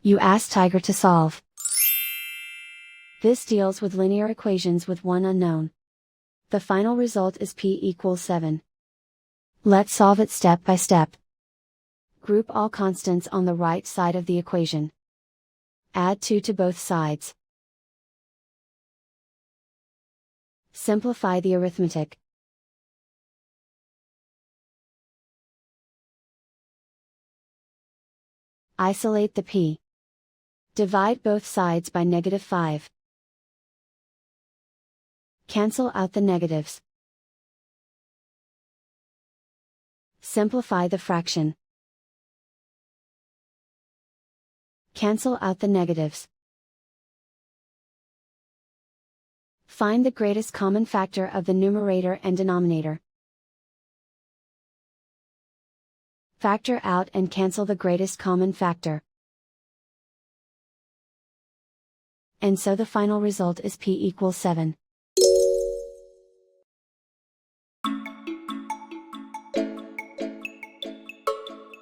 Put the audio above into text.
You ask Tiger to solve. This deals with linear equations with one unknown. The final result is p equals 7. Let's solve it step by step. Group all constants on the right side of the equation. Add 2 to both sides. Simplify the arithmetic. Isolate the p. Divide both sides by -5. Cancel out the negatives. Simplify the fraction. Cancel out the negatives. Find the greatest common factor of the numerator and denominator. Factor out and cancel the greatest common factor. And so the final result is p equals 7.